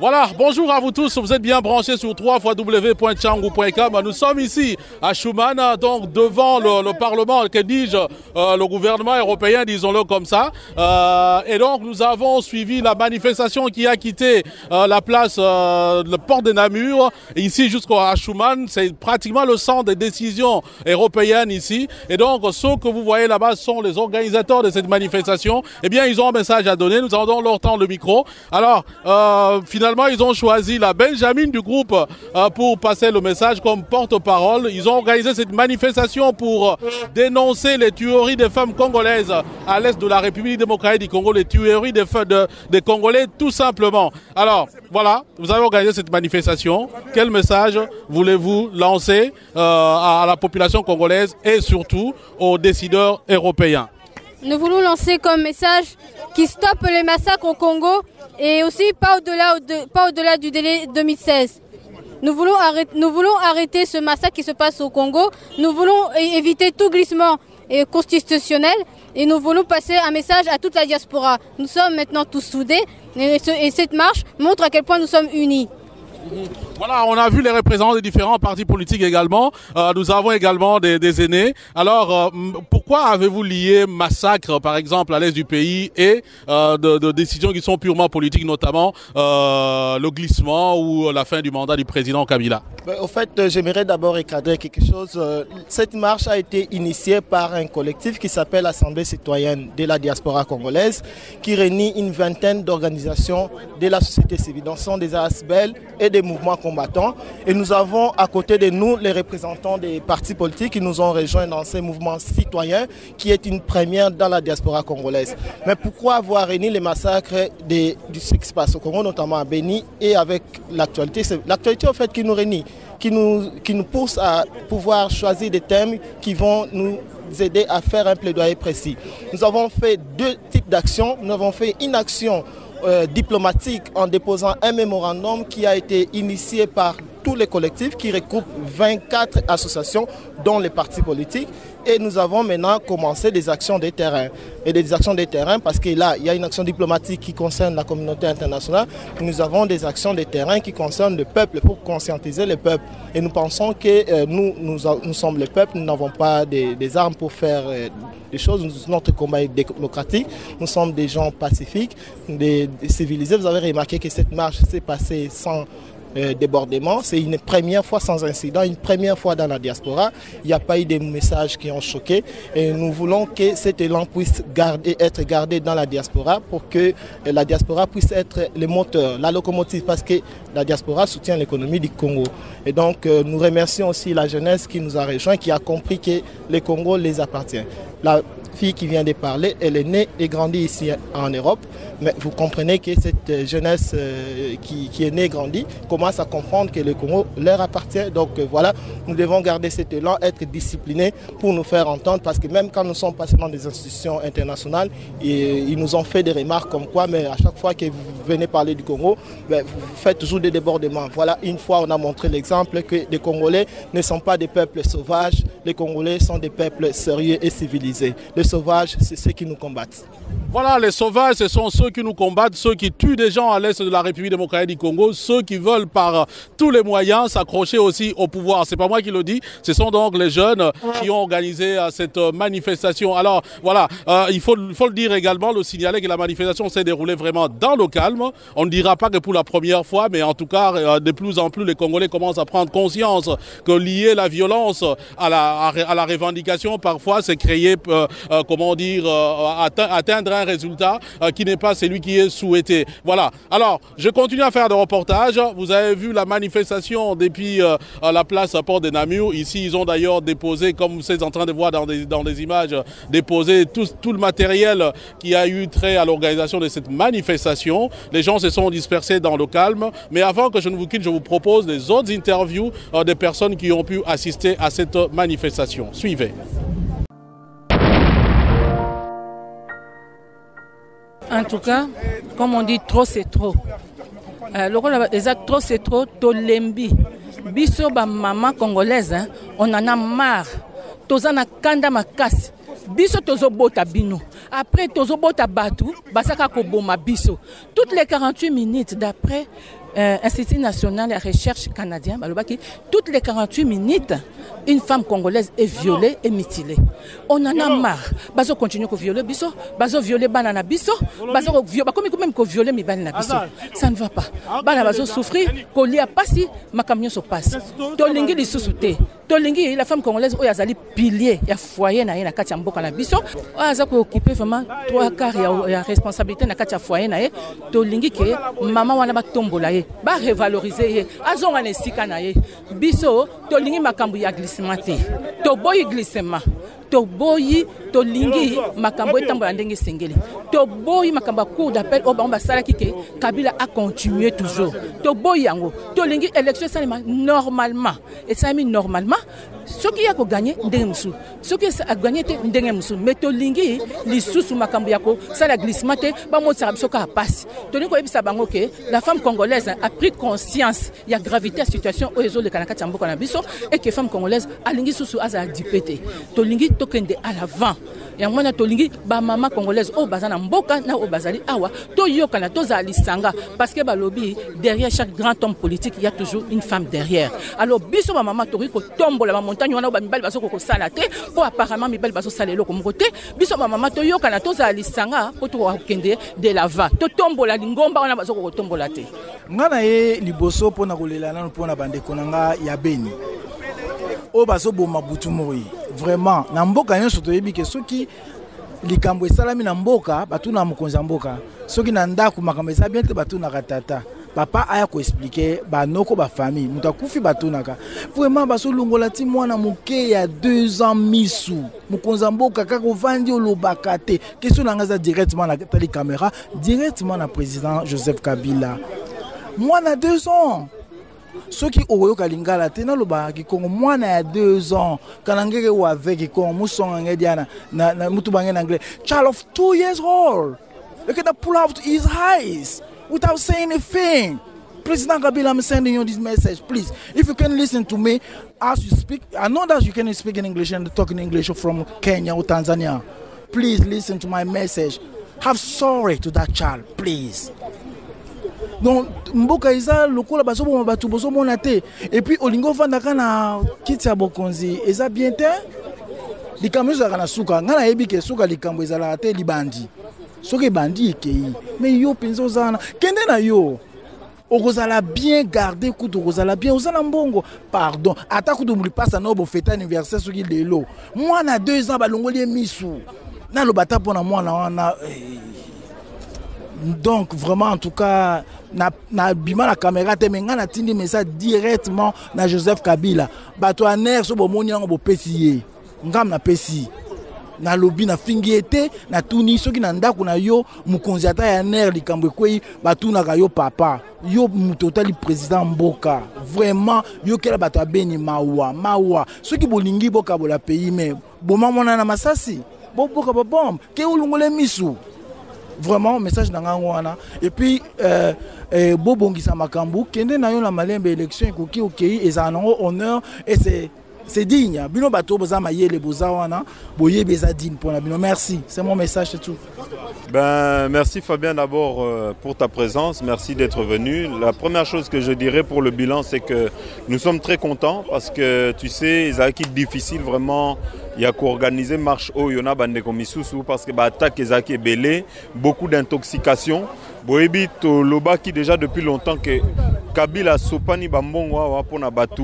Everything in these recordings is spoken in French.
Voilà, bonjour à vous tous, vous êtes bien branchés sur www.tchangou.com. Nous sommes ici à Schuman, donc devant le Parlement, que dis-je, le gouvernement européen, disons-le comme ça. Et donc nous avons suivi la manifestation qui a quitté la place, le port de Namur, ici jusqu'à Schuman. C'est pratiquement le centre des décisions européennes ici. Et donc ceux que vous voyez là-bas sont les organisateurs de cette manifestation. Eh bien, ils ont un message à donner, nous allons donc leur tendre le micro. Alors, finalement, ils ont choisi la Benjamin du groupe pour passer le message comme porte-parole. Ils ont organisé cette manifestation pour dénoncer les tueries des femmes congolaises à l'est de la République démocratique du Congo, les tueries des Congolais tout simplement. Alors, voilà, vous avez organisé cette manifestation. Quel message voulez-vous lancer à la population congolaise et surtout aux décideurs européens? Nous voulons lancer comme message qui stoppe les massacres au Congo et aussi pas au-delà du délai 2016. Nous voulons arrêter ce massacre qui se passe au Congo. Nous voulons éviter tout glissement constitutionnel et nous voulons passer un message à toute la diaspora. Nous sommes maintenant tous soudés et cette marche montre à quel point nous sommes unis. Voilà, on a vu les représentants des différents partis politiques également. Nous avons également des aînés. Alors, pourquoi avez-vous lié massacre, par exemple, à l'est du pays et de décisions qui sont purement politiques, notamment le glissement ou la fin du mandat du président Kabila? Au fait, j'aimerais d'abord recadrer quelque chose. Cette marche a été initiée par un collectif qui s'appelle Assemblée citoyenne de la diaspora congolaise, qui réunit une vingtaine d'organisations de la société civile. Donc, ce sont des ASBEL et des mouvements combattants. Et nous avons à côté de nous les représentants des partis politiques qui nous ont rejoints dans ces mouvements citoyens, qui est une première dans la diaspora congolaise. Mais pourquoi avoir réuni les massacres de ce qui se passe au Congo, notamment à Béni, et avec l'actualité? C'est l'actualité au fait qui nous réunit, qui nous pousse à pouvoir choisir des thèmes qui vont nous aider à faire un plaidoyer précis. Nous avons fait deux types d'actions. Nous avons fait une action diplomatique en déposant un mémorandum qui a été initié par tous les collectifs qui regroupent 24 associations dont les partis politiques. Et nous avons maintenant commencé des actions de terrain. Et des actions de terrain parce que là, il y a une action diplomatique qui concerne la communauté internationale. Nous avons des actions de terrain qui concernent le peuple pour conscientiser le peuple. Et nous pensons que nous sommes le peuple, nous n'avons pas des armes pour faire des choses. Notre combat est démocratique. Nous sommes des gens pacifiques, des civilisés. Vous avez remarqué que cette marche s'est passée sans débordement. C'est une première fois sans incident, une première fois dans la diaspora. Il n'y a pas eu de messages qui ont choqué et nous voulons que cet élan puisse être gardé dans la diaspora pour que la diaspora puisse être le moteur, la locomotive, parce que la diaspora soutient l'économie du Congo. Et donc nous remercions aussi la jeunesse qui nous a rejoints, qui a compris que le Congo les appartient. La fille qui vient de parler, elle est née et grandie ici en Europe, mais vous comprenez que cette jeunesse qui est née et grandie commence à comprendre que le Congo leur appartient. Donc voilà, nous devons garder cet élan, être disciplinés pour nous faire entendre, parce que même quand nous sommes passés dans des institutions internationales, ils nous ont fait des remarques comme quoi, mais à chaque fois que vous venez parler du Congo, vous faites toujours des débordements. Voilà, une fois on a montré l'exemple que les Congolais ne sont pas des peuples sauvages, les Congolais sont des peuples sérieux et civilisés. Les sauvages, c'est ceux qui nous combattent. Voilà, les sauvages, ce sont ceux qui nous combattent, ceux qui tuent des gens à l'est de la République démocratique du Congo, ceux qui veulent par tous les moyens s'accrocher aussi au pouvoir. C'est pas moi qui le dis, ce sont donc les jeunes qui ont organisé cette manifestation. Alors voilà, il faut le dire également, le signaler que la manifestation s'est déroulée vraiment dans le calme. On ne dira pas que pour la première fois, mais en tout cas, de plus en plus, les Congolais commencent à prendre conscience que lier la violence à la revendication, parfois, c'est créer, atteindre un résultat qui n'est pas celui qui est souhaité. Voilà. Alors, je continue à faire des reportages. Vous avez vu la manifestation depuis la place Port de Namur. Ici, ils ont d'ailleurs déposé, comme vous êtes en train de voir dans des images, déposé tout le matériel qui a eu trait à l'organisation de cette manifestation. Les gens se sont dispersés dans le calme. Mais avant que je ne vous quitte, je vous propose des autres interviews des personnes qui ont pu assister à cette manifestation. Suivez. En tout cas, comme on dit, trop c'est trop. Le rôle exact, trop c'est trop, tolembi. Biso ba maman congolaise, on en a marre. Tozana kanda makasi. Biso tozobota bino. Après tozobota batu, basaka koboma biso. Toutes les 48 minutes d'après, Institut national de recherche canadien, toutes les 48 minutes, une femme congolaise est violée et mutilée. On en a marre. Bazo continue à violer biso, bazo violer banana biso, bazo même que violer mi banana biso. Ça ne va pas. Bana bazo souffrir, coller à passer, ma camion se passe. Tolingi li sous-souté. Tolingi la femme congolaise o yazali pilier ya foyer na ye na kati ya mboka na biso. Aza ko occuper vraiment 3/4 ya responsabilité na kati ya foyer na ye. Tolingi ke mama wana ba tombola ye, ba revaloriser ye. Azonga na sika na ye. Biso tolingi makambu ya glissement te. To boyi glissement. To boyi to lingi makambo etambola ndenge sengeli. To boyi makambo cour d'appel o ba sala kike Kabila a continué toujours. To boyi yango. To lingi élection salima normalement. Et ça mis normalement ce qui a gagné ndenge musu. Ce qui a gagné te ndenge musu. Mais to lingi li susu makambo yako sala glissement te ba mo tsara biso ka passe. To lingi ko ebisa bango ke la femme congolaise a pris conscience ya gravité de la situation au ezo le kanaka mboka na biso et que femme congolaise a lingi susu aza dipete. To lingi tokende à l'avant. Et moi na tolingi ba mama congolaise o bazana mboka na o bazali awa to yokana to zali sanga parce que ba lobby derrière chaque grand homme politique il y a toujours une femme derrière. Alors biso ba mama tori ko tombola ba montagne wana ba mibali baso ko sala te po apparemment mibali baso salelo ko mbote biso ba mama to yokana to zali sanga po to kende de l'avant to tombola lingomba wana baso ko tombola te. Ngana ye liboso pona kolela nanu pona bandeko nanga ya Beni. O baso boma butumoi vraiment na mboka nyonso toyebi ke soki likambo esalami na mboka batuna mokonzi mboka soki na ndako makambo esa bien te batuna katata papa aya ko expliquer ba noko ba famille muta kufi batunaka vraiment baso longola ti mwana moke ya 2 ans misu mokonzi mboka kaka ovandi olobaka te question na ngaza directement na tali caméra directement na président Joseph Kabila mwana 2 ans Soki oyo kalingala te na loba ki Kongo mwana ya 2 ans kanangere wa avec Kongo musonga ngediana na mutu bange anglais child of 2 years old look at the pull out his eyes without saying anything. President Kabila, I'm sending you this message, please. If you can listen to me as you speak, I know that you can speak in English and talk in English from Kenya or Tanzania. Please listen to my message. Have sorry to that child, please. Donc mboka iza lokola baso bo batu boso mona te et puis olingo fandaka na kiti ya bokonzi eza bien te likambo za kana suka ngana yebi ke suka likambo ezala te libandi soki bandi ekei mais yo penzo zana kende na yo okozala bien garder kutu okozala bien ozala mbongo pardon ata kutu muli pasa no bo fête anniversaire soki lelo mwana 2 ans balongoli misu na lo bata pona mwana wana donc vraiment en tout cas na bima la caméra te menga na tindi message directement na Joseph Kabila bato aner so bomoni ngo bo pesiye ngam na pesi na lobby na fingiete na tuni soki na ndako na yo mukonzi ata ya ner likambo kwei batuna ka yo papa yo mutotali président mboka vraiment yo kela bato abeni mawa soki bolingi boka bola pays mais boma mona na masasi boka ba bombe ke ulungole misu. Vraiment message nangwana et puis bobongisa makambu kende na yo na malembe élection ekoki okei ezanango honneur et c'est digne bino bato boza mayele boza wana boye beza digne pour bino. Merci, c'est mon message, c'est tout. Ben merci Fabien d'abord pour ta présence, merci d'être venu. La première chose que je dirais pour le bilan, c'est que nous sommes très contents parce que tu sais, c'est une équipe difficile vraiment. Il y a qu'organiser marche au Yona Bandeko parce que attaque Ezaki belé, beaucoup d'intoxication. Boebi to loba qui déjà depuis longtemps que Kabila Sopani Bambongwa pour na batu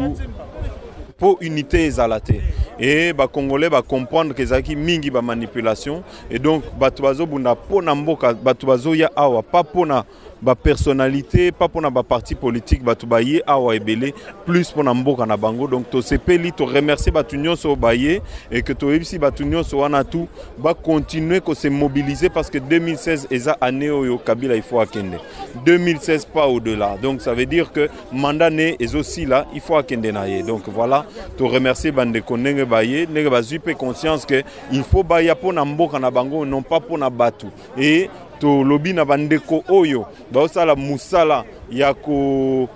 pour unité ezalate. Et les Congolais va comprendre que Ezaki mingi ba manipulation et donc batuazo bunda pona mboka batuazo ya awa pas pona ba personnalité pas pour na ba parti politique batubaye awa ebele plus pour na mboka na bango donc to sepeli to remercier batunyo so baye et que to ebisi batunyo so wana tout ba continuer que se mobiliser parce que 2016 eza année oyo Kabila il faut akende 2016 pas au-delà donc ça veut dire que mandat né est aussi là il faut akende naye donc voilà to remercier bande konenge baye nenge bazupe conscience que il faut baya pour na mboka na bango non pas pour na batu et to lobby na bandeko oyo ba osala musala ya ko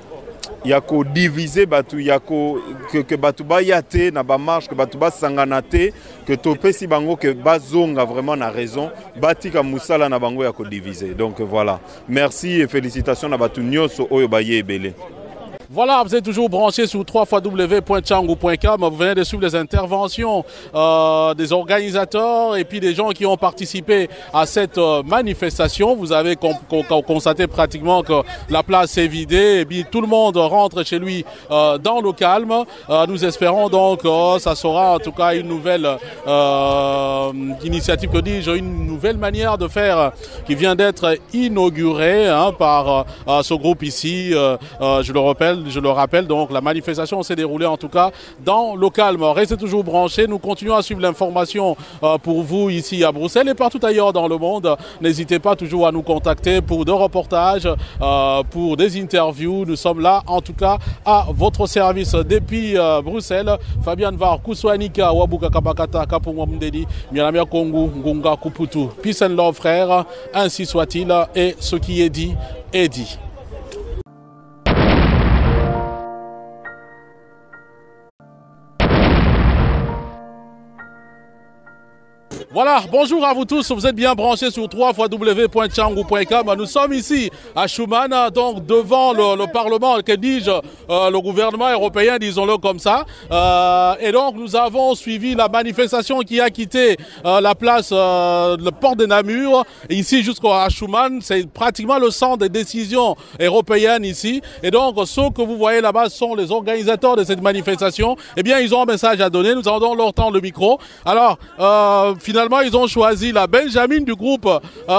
ya ko diviser batu ya ko que batu ba yate na ba marche que batu ba sanganate que topesi bango que bazonga vraiment na raison batika musala na bango ya ko diviser. Donc voilà, merci et félicitations na batu nyoso oyo ba yebele. Voilà, vous êtes toujours branché sur www.changu.com. Vous venez de suivre les interventions des organisateurs et puis des gens qui ont participé à cette manifestation. Vous avez constaté pratiquement que la place est vidée et puis tout le monde rentre chez lui dans le calme. Nous espérons donc que ça sera en tout cas une nouvelle initiative, que dis-je, une nouvelle manière de faire qui vient d'être inaugurée par ce groupe ici. Je le rappelle, donc la manifestation s'est déroulée en tout cas dans le calme. Restez toujours branchés, nous continuons à suivre l'information pour vous ici à Bruxelles et partout ailleurs dans le monde. N'hésitez pas toujours à nous contacter pour des reportages, pour des interviews. Nous sommes là en tout cas à votre service depuis Bruxelles. Fabian Var, Kouswanika, Wabuka Kabakata, Kapungwa Mdedi, Mialamia Kongu, Ngunga Kuputu. Peace and love frères, ainsi soit-il, et ce qui est dit est dit. Voilà, bonjour à vous tous, vous êtes bien branchés sur www.changu.com. Nous sommes ici à Schuman, donc devant le Parlement, que dis-je, le gouvernement européen, disons-le comme ça. Et donc nous avons suivi la manifestation qui a quitté la place, le port de Namur, ici jusqu'à Schuman. C'est pratiquement le centre des décisions européennes ici. Et donc ceux que vous voyez là-bas sont les organisateurs de cette manifestation. Eh bien, ils ont un message à donner, nous allons leur tendre le micro. Alors, finalement, ils ont choisi la Benjamin du groupe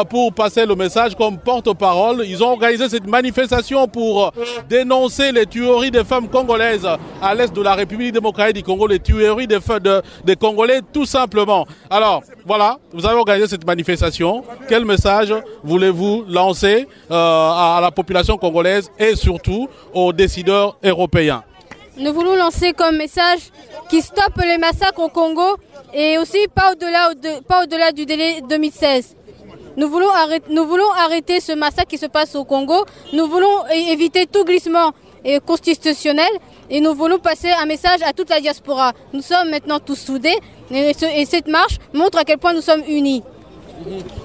pour passer le message comme porte-parole. Ils ont organisé cette manifestation pour dénoncer les tueries des femmes congolaises à l'est de la République démocratique du Congo, les tueries des Congolais tout simplement. Alors, voilà, vous avez organisé cette manifestation. Quel message voulez-vous lancer à la population congolaise et surtout aux décideurs européens? Nous voulons lancer comme message qui stoppe les massacres au Congo et aussi pas au-delà du délai 2016. Nous voulons arrêter ce massacre qui se passe au Congo. Nous voulons éviter tout glissement constitutionnel et nous voulons passer un message à toute la diaspora. Nous sommes maintenant tous soudés et cette marche montre à quel point nous sommes unis.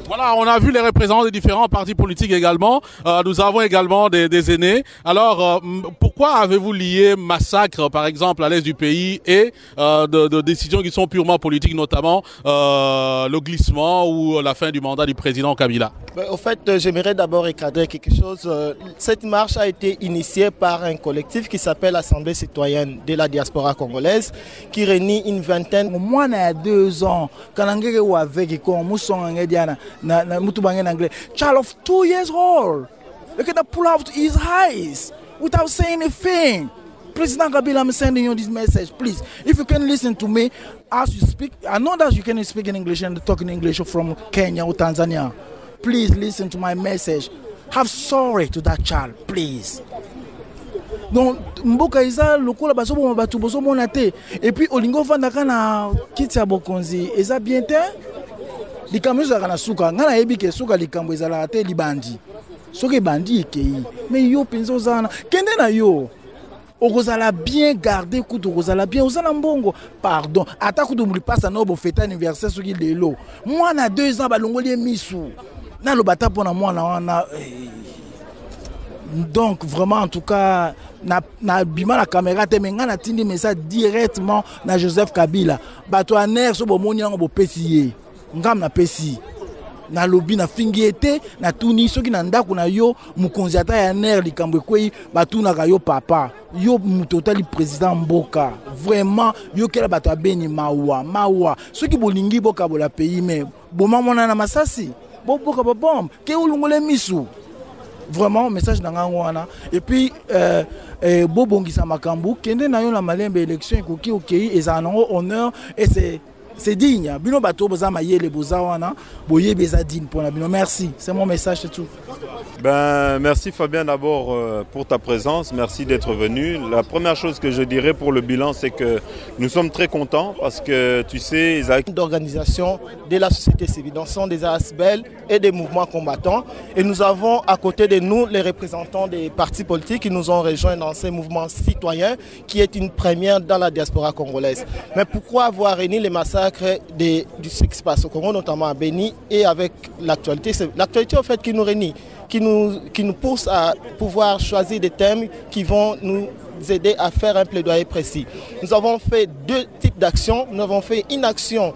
Voilà, on a vu les représentants des différents partis politiques également. Nous avons également des aînés. Alors, pourquoi avez-vous lié massacre, par exemple, à l'est du pays et de décisions qui sont purement politiques, notamment le glissement ou la fin du mandat du président Kabila? Au fait, j'aimerais d'abord recadrer quelque chose. Cette marche a été initiée par un collectif qui s'appelle l'Assemblée citoyenne de la diaspora congolaise, qui réunit une vingtaine. Moi, il y a 2 ans, quand on a avec child of 2 years old. Look at the pull out his eyes without saying anything. President Kabila, I'm sending you this message, please. If you can listen to me as you speak, I know that you can speak in English and talk in English from Kenya or Tanzania. Please listen to my message. Have sorry to that child, please. Donc mboka iza lokola bazobo batu bozomo na te et puis olingo vandaka na kiti ya bokonzi eza bien te likambo ezaka na suka ngana yebi ke suka likambo ezala te libandi soki bandi ekei mais yo penza ozana kende na yo okozala bien garder kutu okozala bien ozala mbongo pardon ata kutu mulipasa no bo fête anniversaire soki lelo mwana 2 ans balongoli misu na lobata pona mwana wana donc vraiment en tout cas na bima la caméra te menga na tindi message directement na Joseph Kabila bato aner so bomoni yango bo pesiye ngam na pesi na lobby na fingi ete na tuni soki na ndako na yo mukonzi ata ya ner likambo kwei batuna ka yo papa yo mutotali président mboka vraiment yo kela bato abeni mawa soki bolingi boka bola pays mais boma mona na masasi boka bombe ke ulungole misu. Vraiment message d'angwana et puis bobongisa makambu kende na yo la malembe élection ekoki okei et ça non honneur et c'est c'est digne. Bino bato boza mayele boza wana boye beza digne pour la bino. Merci, c'est mon message, c'est tout. Ben, merci Fabien d'abord pour ta présence, merci d'être venu. La première chose que je dirais pour le bilan, c'est que nous sommes très contents parce que tu sais, d'organisation de la société civile, donc ce sont des ASBEL et des mouvements combattants. Et nous avons à côté de nous les représentants des partis politiques qui nous ont rejoints dans ces mouvements citoyens, qui est une première dans la diaspora congolaise. Mais pourquoi avoir réuni les massacres de ce qui se passe au Congo, notamment à Béni, et avec l'actualité? C'est l'actualité au fait qui nous réunit, qui nous pousse à pouvoir choisir des thèmes qui vont nous aider à faire un plaidoyer précis. Nous avons fait deux types d'actions. Nous avons fait une action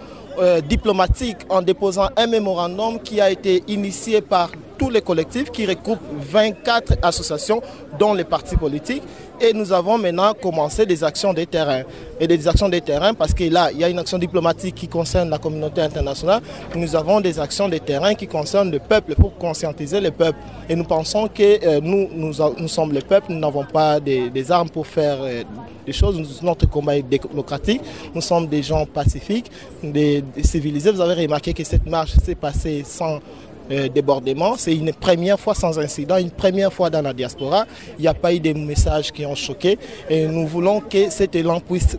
diplomatique en déposant un mémorandum qui a été initié par tous les collectifs qui regroupent 24 associations, dont les partis politiques. Et nous avons maintenant commencé des actions de terrain. Et des actions de terrain parce que là, il y a une action diplomatique qui concerne la communauté internationale. Nous avons des actions de terrain qui concernent le peuple pour conscientiser le peuple. Et nous pensons que nous sommes le peuple, nous n'avons pas des armes pour faire des choses. Notre combat est démocratique. Nous sommes des gens pacifiques, des civilisés. Vous avez remarqué que cette marche s'est passée sans débordement. C'est une première fois sans incident, une première fois dans la diaspora. Il n'y a pas eu de messages qui ont choqué. Et nous voulons que cet élan puisse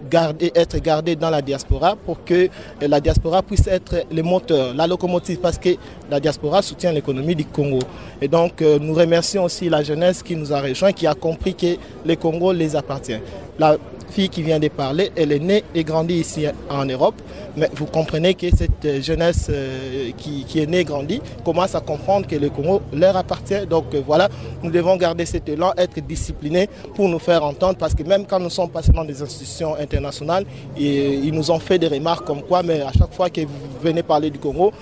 être gardé dans la diaspora pour que la diaspora puisse être le moteur, la locomotive, parce que la diaspora soutient l'économie du Congo. Et donc nous remercions aussi la jeunesse qui nous a rejoints, qui a compris que le Congo les appartient. La fille qui vient de parler, elle est née et grandie ici en Europe, mais vous comprenez que cette jeunesse qui est née et grandie commence à comprendre que le Congo leur appartient. Donc voilà, nous devons garder cet élan, être disciplinés pour nous faire entendre, parce que même quand nous sommes passés dans des institutions internationales, ils nous ont fait des remarques comme quoi, mais à chaque fois que vous venez parler du Congo...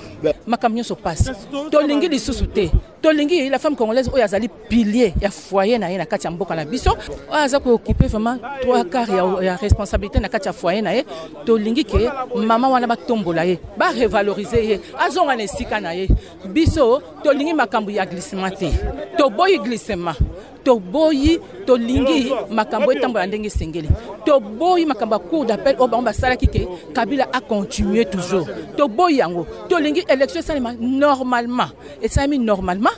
Ma camion se passe. Tolingi li susute. Tolingi la femme congolaise oyo azali pilier ya foyer na ye na kati ya mboka na biso. Aza ko occuper vraiment 3/4 ya responsabilité na kati ya foyer na ye. Tolingi ke mama wana ba tombola ye, ba revaloriser ye. Azonga na esika na ye. Biso tolingi makambo ya glissement te. To boyi glissement. To boyi tolingi makambo etambola ndenge sengeli. To boyi makambo cour d'appel o ba salaki ke Kabila a continué toujours. To boyi yango. Tolingi élection salima normalement. Et ça mis normalement.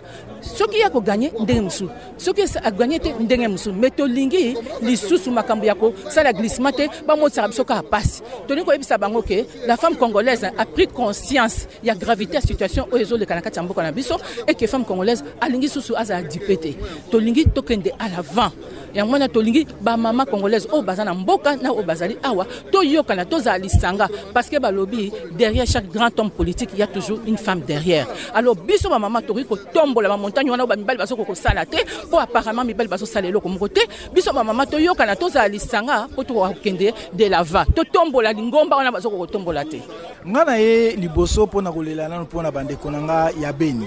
Ce qui a gagné ndenge musu. Ce qui a gagné te ndenge musu. Mais tolingi li susu makambo yako ça la glissement te ba mo tsara biso ka passe. Tolingi ko ebisa bango ke la femme congolaise a pris conscience ya gravité de la situation au ezo le kanaka mboka na biso et que femme congolaise alingi susu aza dipete. Tolingi tokende à l'avant. Et en mona tolingi ba mama congolaise o bazana mboka na o bazali awa to yokana to zali sanga parce que ba lobby derrière chaque grand homme politique il y a toujours une femme derrière. Alors biso ba mama tori ko tombola ba montagne wana ba mibali baso ko sala te po apparemment mibali baso sala eloko moko te biso ba mama to yokana to zali sanga po to kende de l'avant to tombola lingomba wana baso ko tombola te. Ngana ye liboso pona kolela nanu pona bandeko nanga ya Beni.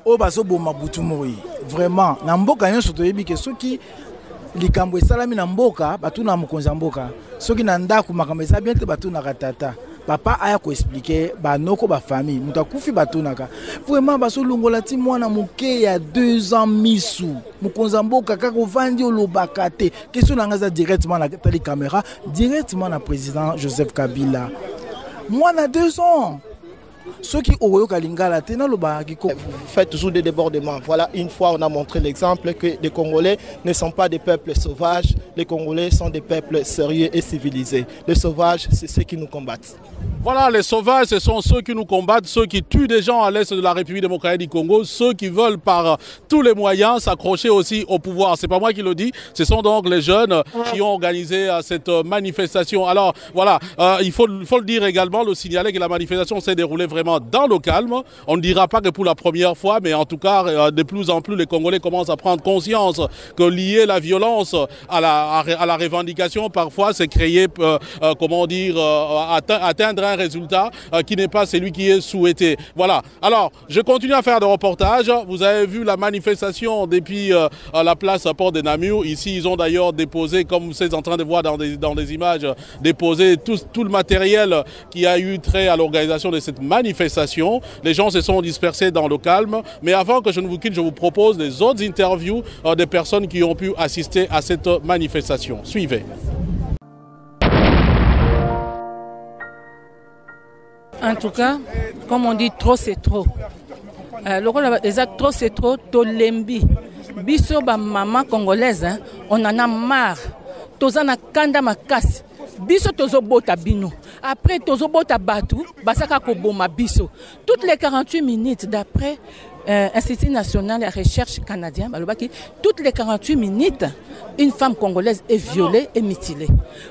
O baso boma butumoi vraiment na mboka nyonso toyebi ke soki likambo esalami na mboka batuna mokonza mboka soki na ndako makambo eza bien te batuna katata papa aya ko expliquer ba noko ba famille mutakufi batunaka vraiment baso longola ti mwana moke ya 2 ans misu mokonza mboka kako vandi olobaka te question na ngaza directement na tali caméra directement na président Joseph Kabila mwana 2 ans. Ceux qui ont fait toujours des débordements. Voilà, une fois on a montré l'exemple que les Congolais ne sont pas des peuples sauvages, les Congolais sont des peuples sérieux et civilisés. Les sauvages, c'est ceux qui nous combattent. Voilà, les sauvages, ce sont ceux qui nous combattent, ceux qui tuent des gens à l'est de la République démocratique du Congo, ceux qui veulent par tous les moyens s'accrocher aussi au pouvoir. C'est pas moi qui le dis, ce sont donc les jeunes qui ont organisé cette manifestation. Alors voilà, il faut le dire également, le signaler que la manifestation s'est déroulée vraiment dans le calme. On ne dira pas que pour la première fois, mais en tout cas, de plus en plus, les Congolais commencent à prendre conscience que lier la violence à la revendication, parfois, c'est créer, comment dire, atteindre un résultat qui n'est pas celui qui est souhaité. Voilà. Alors, je continue à faire des reportages. Vous avez vu la manifestation depuis la place à Port de Namur. Ici, ils ont d'ailleurs déposé, comme vous êtes en train de voir dans des images, déposé tout le matériel qui a eu trait à l'organisation de cette manifestation. Les gens se sont dispersés dans le calme. Mais avant que je ne vous quitte, je vous propose des autres interviews des personnes qui ont pu assister à cette manifestation. Suivez. En tout cas, comme on dit, trop c'est trop. Trop c'est trop, tolembi. Biso ba maman congolaise, hein, on en a marre. Tozana kanda makasi. Biso tozo bota bino. Après tozo bota batu, basaka ko boma biso. Toutes les 48 minutes d'après Institut national de recherche canadien, toutes les 48 minutes, une femme congolaise est violée et mutilée.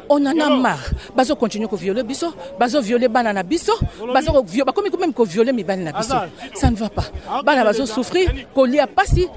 On en a marre. Bazo continue à violer biso, bazo violer banana biso, bazo violer même violer mi banana biso. Ça ne va pas. Bana bazo souffrir, qu'on lia pas si